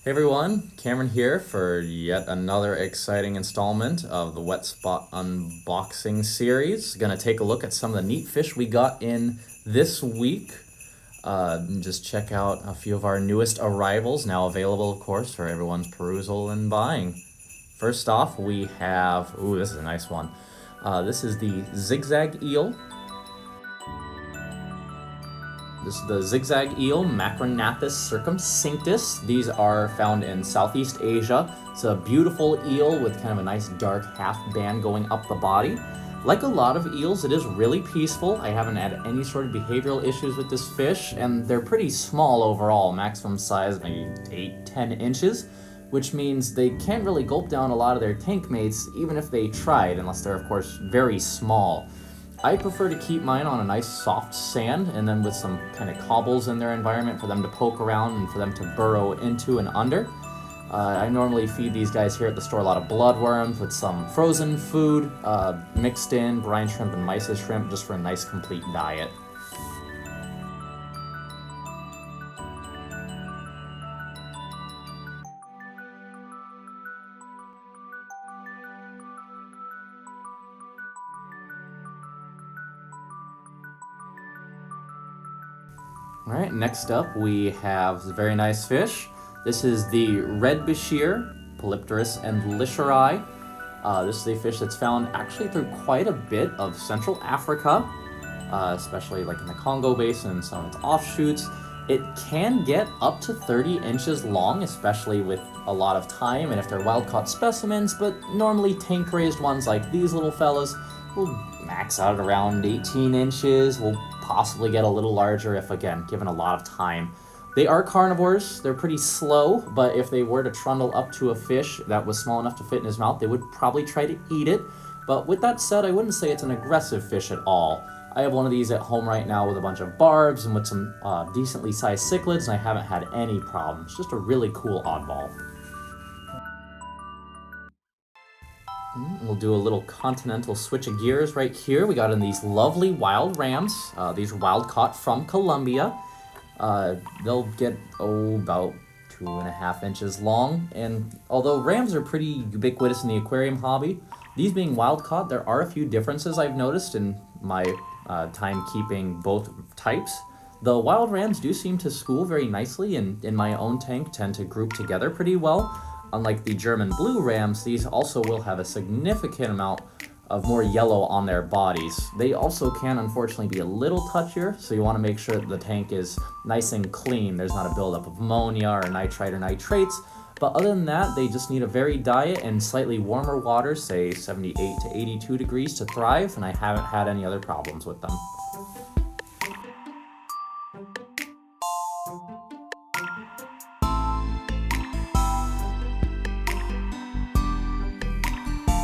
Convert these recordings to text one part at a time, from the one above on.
Hey everyone, Cameron here for yet another exciting installment of the Wet Spot Unboxing series. Gonna take a look at some of the neat fish we got in this week. And just check out a few of our newest arrivals, now available of course for everyone's perusal and buying. First off we have, this is a nice one. This is the Zig Zag Eel. This is the Zig Zag Eel, Macrognathus circumcinctus. These are found in Southeast Asia. It's a beautiful eel with kind of a nice dark half band going up the body. Like a lot of eels, it is really peaceful. I haven't had any sort of behavioral issues with this fish, and they're pretty small overall, maximum size maybe 8-10 inches, which means they can't really gulp down a lot of their tank mates, even if they tried, unless they're of course very small. I prefer to keep mine on a nice soft sand and then with some kind of cobbles in their environment for them to poke around and for them to burrow into and under. I normally feed these guys here at the store a lot of bloodworms with some frozen food mixed in, brine shrimp and mysis shrimp, just for a nice complete diet. Alright, next up we have a very nice fish. This is the red Bichir, Polypterus endlicheri. This is a fish that's found actually through quite a bit of Central Africa, especially like in the Congo Basin and some of its offshoots. It can get up to 30 inches long, especially with a lot of time and if they're wild-caught specimens, but normally tank-raised ones like these little fellas will max out at around 18 inches, will possibly get a little larger if, again, given a lot of time. They are carnivores, they're pretty slow, but if they were to trundle up to a fish that was small enough to fit in his mouth, they would probably try to eat it. But with that said, I wouldn't say it's an aggressive fish at all. I have one of these at home right now with a bunch of barbs and with some decently sized cichlids, and I haven't had any problems. Just a really cool oddball. We'll do a little continental switch of gears right here. We got in these lovely wild rams. These are wild caught from Colombia. They'll get, about 2.5 inches long. And although rams are pretty ubiquitous in the aquarium hobby, these being wild caught, there are a few differences I've noticed in my time keeping both types. The wild rams do seem to school very nicely and in my own tank tend to group together pretty well. Unlike the German blue rams, these also will have a significant amount of more yellow on their bodies. They also can unfortunately be a little touchier, so you want to make sure that the tank is nice and clean. There's not a buildup of ammonia or nitrite or nitrates, but other than that, they just need a varied diet and slightly warmer water, say 78 to 82 degrees to thrive, and I haven't had any other problems with them.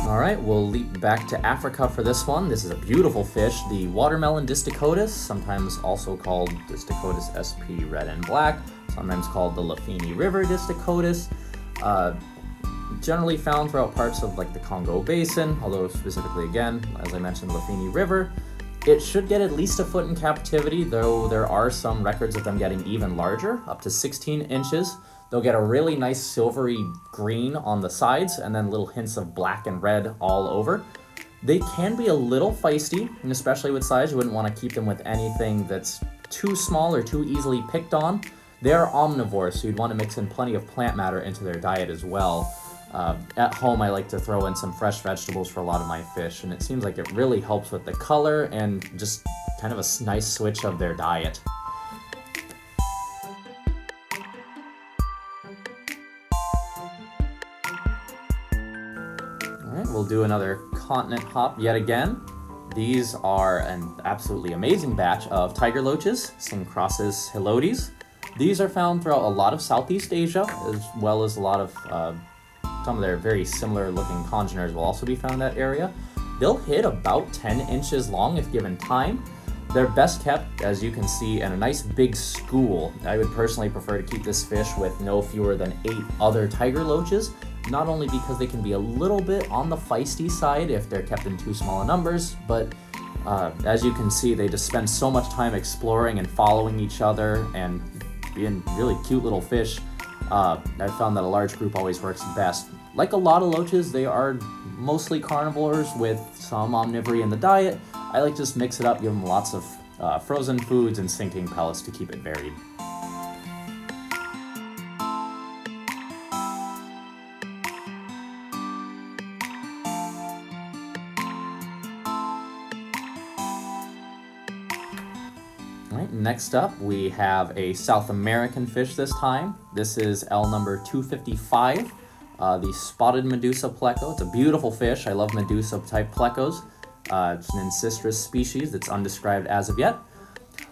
Alright, we'll leap back to Africa for this one. This is a beautiful fish, the watermelon Distichodus, sometimes also called Distichodus sp red and black, sometimes called the Lafini River Distichodus. Generally found throughout parts of like the Congo Basin, although specifically again, as I mentioned, Lafini River. It should get at least a foot in captivity, though there are some records of them getting even larger, up to 16 inches. They'll get a really nice silvery green on the sides and then little hints of black and red all over. They can be a little feisty, and especially with size, you wouldn't want to keep them with anything that's too small or too easily picked on. They are omnivores, so you'd want to mix in plenty of plant matter into their diet as well. At home, I like to throw in some fresh vegetables for a lot of my fish, and it seems like it really helps with the color and just kind of a nice switch of their diet. Alright, we'll do another continent hop yet again. These are an absolutely amazing batch of tiger loaches, Syncrossus helotes. These are found throughout a lot of Southeast Asia, as well as a lot of some of their very similar looking congeners will also be found in that area. They'll hit about 10 inches long if given time. They're best kept, as you can see, in a nice big school. I would personally prefer to keep this fish with no fewer than 8 other tiger loaches, not only because they can be a little bit on the feisty side if they're kept in too small numbers, but as you can see, they just spend so much time exploring and following each other and being really cute little fish. I found that a large group always works best. Like a lot of loaches, they are mostly carnivores with some omnivory in the diet. I like to just mix it up, give them lots of frozen foods and sinking pellets to keep it varied. Alright, next up we have a South American fish this time. This is L number 255, the spotted Medusa Pleco. It's a beautiful fish. I love Medusa type Plecos. It's an Ancistrus species that's undescribed as of yet.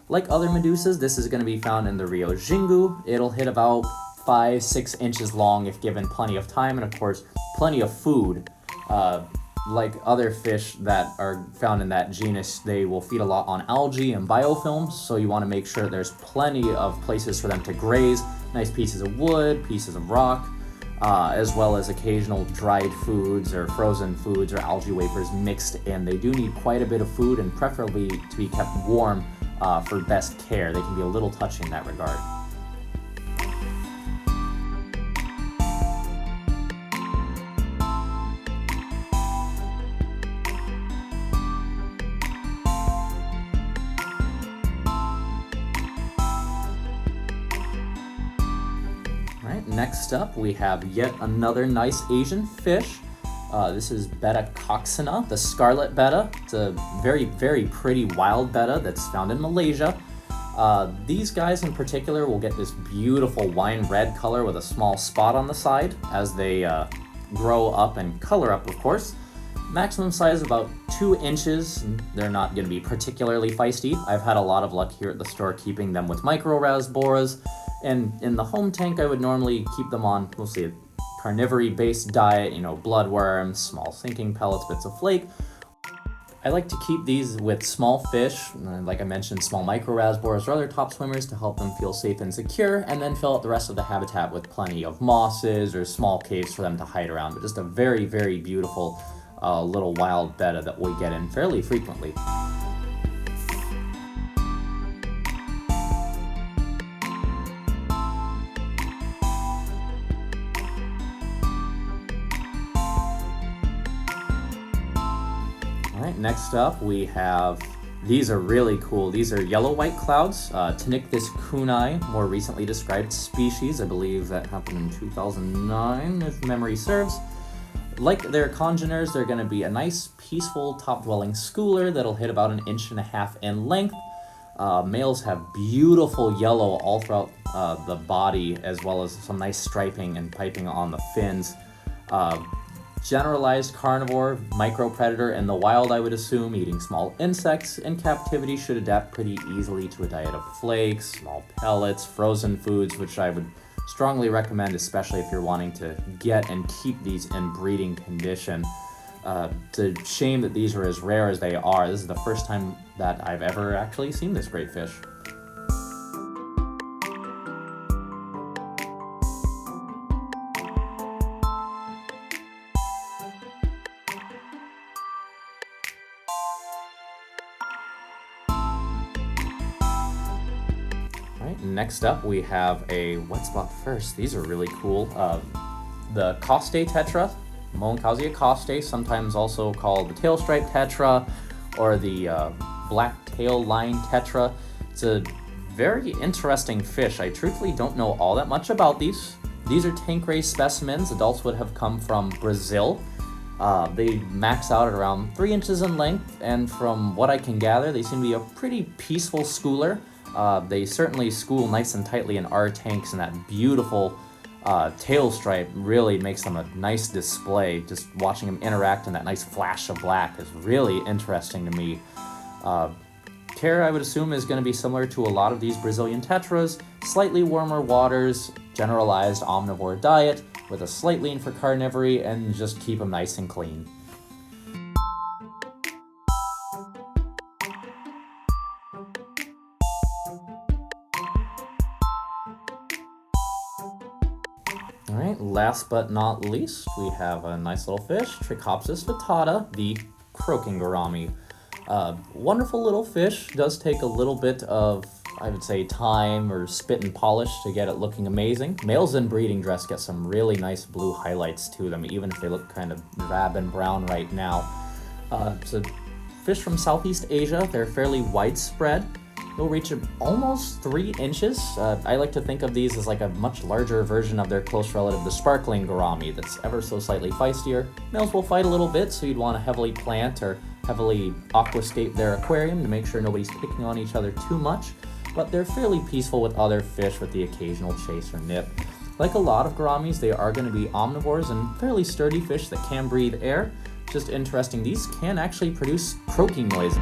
Like other Medusas, this is going to be found in the Rio Xingu. It'll hit about 5-6 inches long if given plenty of time and of course plenty of food. Like other fish that are found in that genus, they will feed a lot on algae and biofilms, so you want to make sure there's plenty of places for them to graze, nice pieces of wood, pieces of rock, as well as occasional dried foods or frozen foods or algae wafers mixed in. They do need quite a bit of food and preferably to be kept warm for best care. They can be a little touchy in that regard. Next up, we have yet another nice Asian fish. This is Betta coccina, the Scarlet Betta. It's a very, very pretty wild betta that's found in Malaysia. These guys in particular will get this beautiful wine red color with a small spot on the side as they grow up and color up, of course. Maximum size about 2 inches. They're not going to be particularly feisty. I've had a lot of luck here at the store keeping them with microrasboras. And in the home tank, I would normally keep them on mostly a carnivory-based diet, bloodworms, small sinking pellets, bits of flake. I like to keep these with small fish, like I mentioned, small microrasboras or other top swimmers to help them feel safe and secure, and then fill out the rest of the habitat with plenty of mosses or small caves for them to hide around. But just a very, very beautiful little wild betta that we get in fairly frequently. Next up, we have, these are really cool. These are yellow white clouds, Tanichthys kuehnei, more recently described species. I believe that happened in 2009, if memory serves. Like their congeners, they're going to be a nice, peaceful, top-dwelling schooler that'll hit about 1.5 inches in length. Males have beautiful yellow all throughout the body, as well as some nice striping and piping on the fins. Generalized carnivore, micropredator in the wild, I would assume, eating small insects. In captivity should adapt pretty easily to a diet of flakes, small pellets, frozen foods, which I would strongly recommend, especially if you're wanting to get and keep these in breeding condition. It's a shame that these are as rare as they are. This is the first time that I've ever actually seen this great fish. Next up, we have a wet spot first. These are really cool. The costae tetra, Moenkhausia costae, sometimes also called the tail stripe tetra or the black tail line tetra. It's a very interesting fish. I truthfully don't know all that much about these. These are tank raised specimens. Adults would have come from Brazil. They max out at around 3 inches in length, and from what I can gather, they seem to be a pretty peaceful schooler. They certainly school nice and tightly in our tanks, and that beautiful tail stripe really makes them a nice display. Just watching them interact in that nice flash of black is really interesting to me. Care, I would assume, is going to be similar to a lot of these Brazilian tetras. Slightly warmer waters, generalized omnivore diet, with a slight lean for carnivory, and just keep them nice and clean. Alright, last but not least, we have a nice little fish, Trichopsis vittata, the Croaking Gourami. Wonderful little fish, does take a little bit of I would say, time or spit and polish to get it looking amazing. Males in breeding dress get some really nice blue highlights to them, even if they look kind of drab and brown right now. So fish from Southeast Asia, they're fairly widespread. They'll reach almost 3 inches. I like to think of these as like a much larger version of their close relative, the sparkling gourami, that's ever so slightly feistier. Males will fight a little bit, so you'd want to heavily plant or heavily aquascape their aquarium to make sure nobody's picking on each other too much, but they're fairly peaceful with other fish with the occasional chase or nip. Like a lot of gouramis, they are going to be omnivores and fairly sturdy fish that can breathe air. Just interesting, these can actually produce croaking noises.